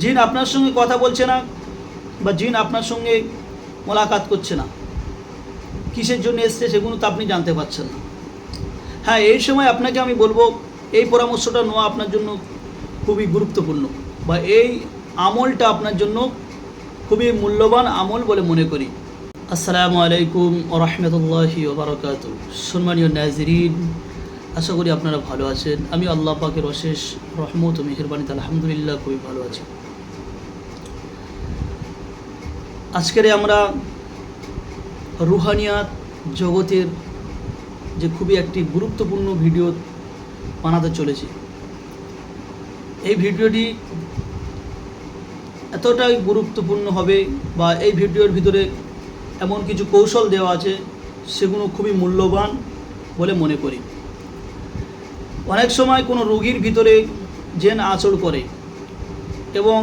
জিন আপনার সঙ্গে কথা বলছে না বা জিন আপনার সঙ্গে মোলাকাত করছে না, কিসের জন্য এসছে সেগুলো তো আপনি জানতে পারছেন না। হ্যাঁ, এই সময় আপনাকে আমি বলবো এই পরামর্শটা নেওয়া আপনার জন্য খুবই গুরুত্বপূর্ণ, বা এই আমলটা আপনার জন্য খুবই মূল্যবান আমল বলে মনে করি। আসসালামু আলাইকুম ওয়া রাহমাতুল্লাহি ওয়া বারাকাতুহু। সম্মানীয় নাজরিন, আশা করি আপনারা ভালো আছেন। আমি আল্লাহ পাকের অশেষ রহমত ও মেহেরবানিতে আলহামদুলিল্লাহ খুবই ভালো আছি। আজকের আমরা রুহানিয়াত জগতের যে খুবই একটি গুরুত্বপূর্ণ ভিডিও বানাতে চলেছি। এই ভিডিওটি এতটাই গুরুত্বপূর্ণ হবে, বা এই ভিডিওর ভিতরে এমন কিছু কৌশল দেওয়া আছে সেগুলো খুবই মূল্যবান বলে মনে করি। অনেক সময় কোনো রোগীর ভিতরে জিন আচর করে এবং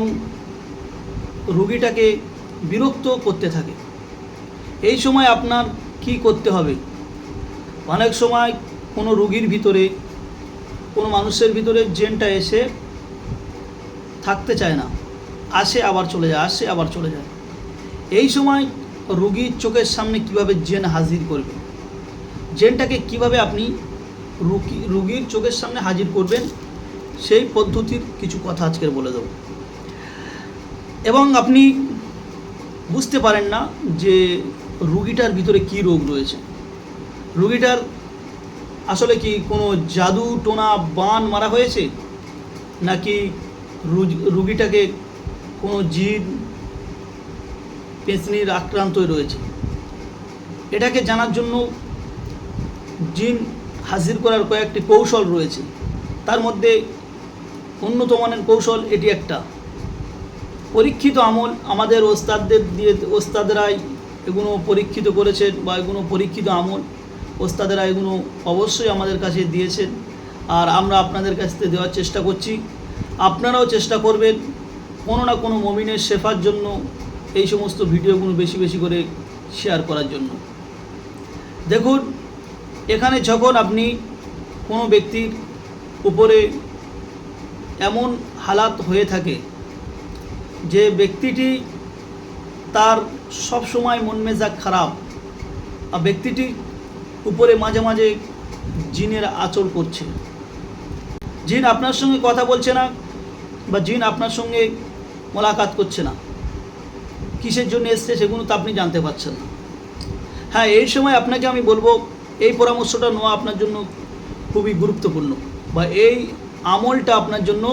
রোগীটাকে বিরক্ত করতে থাকে। এই সময় আপনার কি করতে হবে? অনেক সময় কোনো রোগীর ভিতরে, কোনো মানুষের ভিতরে জিনটা এসে থাকতে চায় না, আসে আবার চলে যায়, আসে আবার চলে যায়। এই সময় রোগীর চোখের সামনে কিভাবে জিন হাজির করবে, জিনটাকে কিভাবে আপনি রোগীর চোখের সামনে হাজির করবেন, সেই পদ্ধতির কিছু কথা আজকের বলে দেব। এবং আপনি বুঝতে পারেন না যে রোগীটার ভিতরে কি রোগ রয়েছে, রোগীটার আসলে কি কোনো জাদু টোনা বান মারা হয়েছে, নাকি রোগীটাকে কোনো জিন পেঁচনির আক্রান্ত রয়েছে। এটাকে জানার জন্য জিন হাজির করার কয়েকটি কৌশল রয়েছে। তার মধ্যে উন্নত মানের কৌশল এটি একটা। পরীক্ষিত আমল, আমাদের ওস্তাদেরাই এগুলো পরীক্ষিত করেছেন, বা এগুলো পরীক্ষিত আমল ওস্তাদেরা এগুলো অবশ্যই আমাদের কাছে দিয়েছেন, আর আমরা আপনাদের কাছ থেকে দেওয়ার চেষ্টা করছি। আপনারাও চেষ্টা করবেন কোনো না কোনো মুমিনের শেফার জন্য এই সমস্ত ভিডিওগুলো বেশি বেশি করে শেয়ার করার জন্য। দেখুন, এখানে যখন আপনি কোনো ব্যক্তির উপরে এমন হালাত হয়ে থাকে যে ব্যক্তিটি তার সব সময় মন মেজাজ খারাপ, আর ব্যক্তিটি উপরে মাঝে মাঝে জিনের আচর করছে, জিন আপনার সঙ্গে কথা বলছে না বা জিন আপনার সঙ্গে মোলাকাত করছে না, কিসের জন্য এসছে সেগুলো তো আপনি জানতে পারছেন না। হ্যাঁ, এই সময় আপনাকে আমি বলবো এই পরামর্শটা নেওয়া আপনার জন্য খুবই গুরুত্বপূর্ণ, বা এই আমলটা আপনার জন্য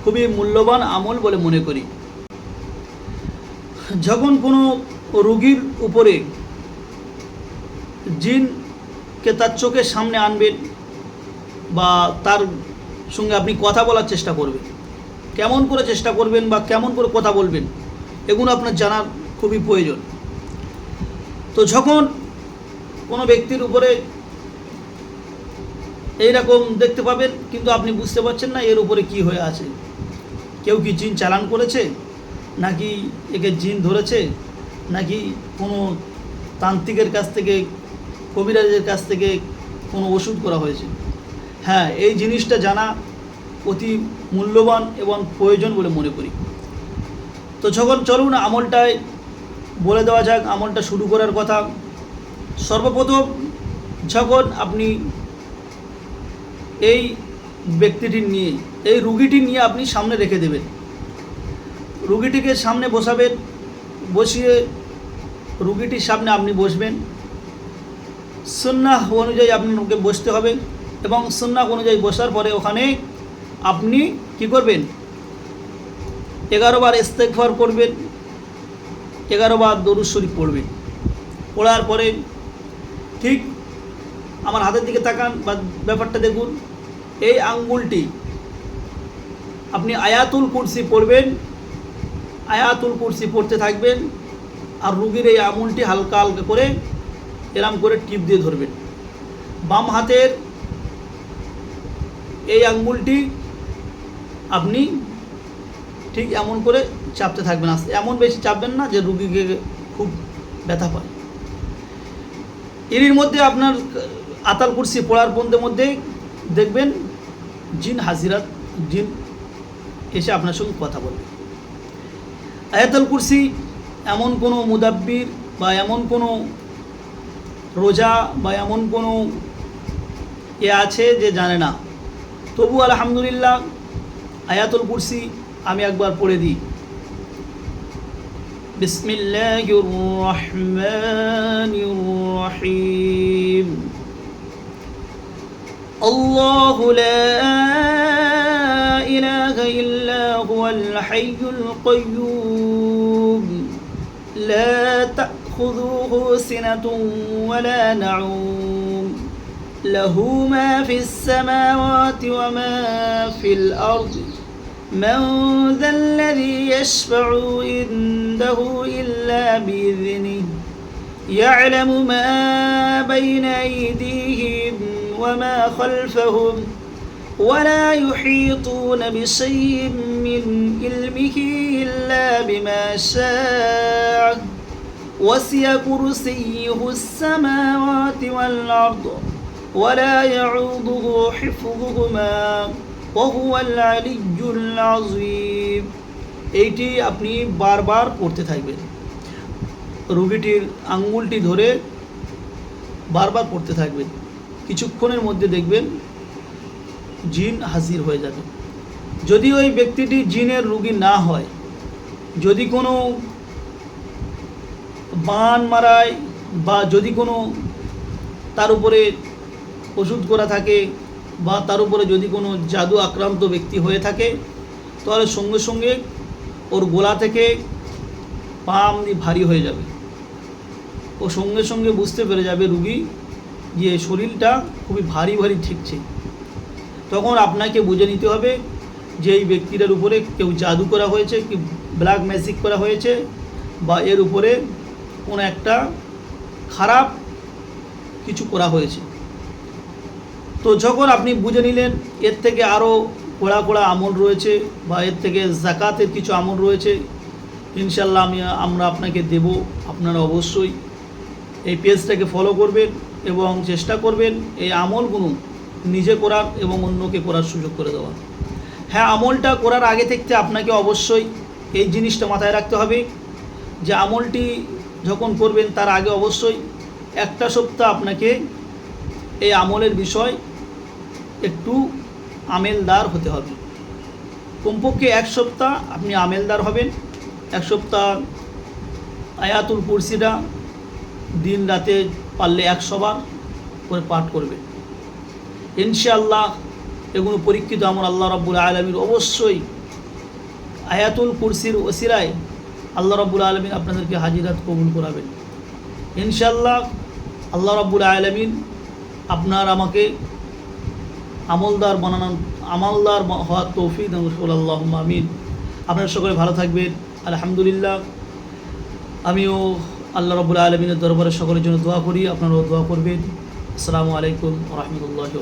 খুবই মূল্যবান আমল বলে মনে করি। যখন কোনো রোগীর উপরে জিনকে তার চোখের সামনে আনবেন, বা তার সঙ্গে আপনি কথা বলার চেষ্টা করবেন, কেমন করে চেষ্টা করবেন বা কেমন করে কথা বলবেন, এগুলো আপনার জানার খুবই প্রয়োজন। তো যখন কোনো ব্যক্তির উপরে এইরকম দেখতে পাবেন, কিন্তু আপনি বুঝতে পারছেন না এর উপরে কি হয়ে আছে, কেউ কি জিন চালান করেছে, নাকি একে জিন ধরেছে, নাকি কোনো তান্ত্রিকের কাছ থেকে, কবিরাজের কাছ থেকে কোনো ওষুধ করা হয়েছে। হ্যাঁ, এই জিনিসটা জানা অতি মূল্যবান এবং প্রয়োজন বলে মনে করি। তো যখন চলুন আমলটায় বলে দেওয়া যাক, আমলটা শুরু করার কথা। সর্বপ্রথম যখন আপনি এই ব্যক্তিটি নিয়ে, এই রুগীটি নিয়ে আপনি সামনে রেখে দেবেন, রুগীটিকে সামনে বসাবেন, বসিয়ে রুগীটির সামনে আপনি বসবেন। সুন্নাহ অনুযায়ী আপনাকে বসতে হবে, এবং সুন্নাহ অনুযায়ী বসার পরে ওখানে আপনি কি করবেন, 11 বার ইস্তেগফার করবেন, 11 বার দরুদ শরীফ পড়বেন। পড়ার পরে ঠিক আমার হাতের দিকে তাকান, বা ব্যাপারটা দেখুন, এই আঙ্গুলটি আপনি আয়াতুল কুরসি পড়বেন, আয়াতুল কুরসি পড়তে থাকবেন, আর রুগীর এই আঙুলটি হালকা হালকা করে এরম করে টিপ দিয়ে ধরবেন। বাম হাতের এই আঙ্গুলটি আপনি ঠিক এমন করে চাপতে থাকবেন, আস্তে, এমন বেশি চাপবেন না যে রুগীকে খুব ব্যথা পায়। এর মধ্যে আপনার আতাল কুরসি পড়ার মধ্যে দেখবেন জিন এসে আপনার সঙ্গে কথা বলবে। আয়াতুল কুরসি এমন কোনো মুদাব্বির বা এমন কোনো রোজা বা এমন কোনো আছে যে জানে না, তবু আলহামদুলিল্লাহ আয়াতুল কুরসি আমি একবার পড়ে দিই। বিসমিল্লাহির রহমানির রহিম। আল্লাহু লা ইলাহা ইল্লা হুয়াল হাইয়ুল কাইয়্যুম লা তাখুযুহু সিনাতুন ওয়া লা নাউম লাহু মা ফিস সামাওয়াতি ওয়া মা ফিল আরদি من ذا الذي يشفع عنده إلا بإذنه يعلم ما بين أيديهم وما خلفهم ولا يحيطون بشيء من علمه إلا بما شاء وسع كرسيه السماوات والأرض ولا يعوضه حفظهما ওহুয়াল আলিয়্যুল আযীম। এইটি আপনি বারবার পড়তে থাকবেন, রোগীটির আঙ্গুলটি ধরে বারবার পড়তে থাকবেন। কিছুক্ষণের মধ্যে দেখবেন জিন হাজির হয়ে যাবে। যদি ওই ব্যক্তিটি জিনের রোগী না হয়, যদি কোনো বান মারায় বা যদি কোনো তার উপরে ওষুধ করা থাকে বা তার উপরে যদি কোনো জাদু আক্রান্ত ব্যক্তি হয়ে থাকে, তাহলে সঙ্গে সঙ্গে ওর গলা থেকে পা এমনি ভারী হয়ে যাবে। ও সঙ্গে সঙ্গে বুঝতে পেরে যাবে রুগী যে শরীরটা খুবই ভারী ভারী ঠেকছে। তখন আপনাকে বুঝে নিতে হবে যে এই ব্যক্তিটার উপরে কেউ জাদু করা হয়েছে, কি ব্ল্যাক ম্যাজিক করা হয়েছে, বা এর উপরে কোনো একটা খারাপ কিছু করা হয়েছে। তো যখন আপনি বুঝে নিলেন এর থেকে আরও কড়া কড়া আমল রয়েছে বা এর থেকে জাকাতের কিছু আমল রয়েছে, ইনশাল্লাহ আমরা আপনাকে দেব। আপনারা অবশ্যই এই পেজটাকে ফলো করবেন এবং চেষ্টা করবেন এই আমলগুলো নিজে করার এবং অন্যকে করার সুযোগ করে দেওয়ার। হ্যাঁ, আমলটা করার আগে থেকে আপনাকে অবশ্যই এই জিনিসটা মাথায় রাখতে হবে যে আমলটি যখন করবেন তার আগে অবশ্যই একটা সপ্তাহ আপনাকে এই আমলের বিষয় একটু আমেলদার হতে হবে। কমপক্ষে এক সপ্তাহ আপনি আমেলদার হবেন। এক সপ্তাহ আয়াতুল কুরসিটা দিন রাতে পারলে 100 বার করে পাঠ করবেন। ইনশাআল্লাহ এগুলো পরীক্ষিত আমল আল্লাহ রাব্বুল আলামিন অবশ্যই আয়াতুল কুরসির ওসিলায় আল্লাহ রাব্বুল আলামিন আপনাদেরকে হাজিরাত কবুল করাবেন। ইনশাআল্লাহ আল্লাহ রাব্বুল আলামিন আপনার আমাকে আমলদার হওয়ার তৌফিক দান করুন। আল্লাহুম্মা আমিন। আপনারা সকলে ভালো থাকবেন। আলহামদুলিল্লাহ, আমিও আল্লাহ রাব্বুল আলামিনের দরবারে সকলের জন্য দোয়া করি, আপনারাও দোয়া করবেন। আসসালামু আলাইকুম ওয়া রাহমাতুল্লাহি।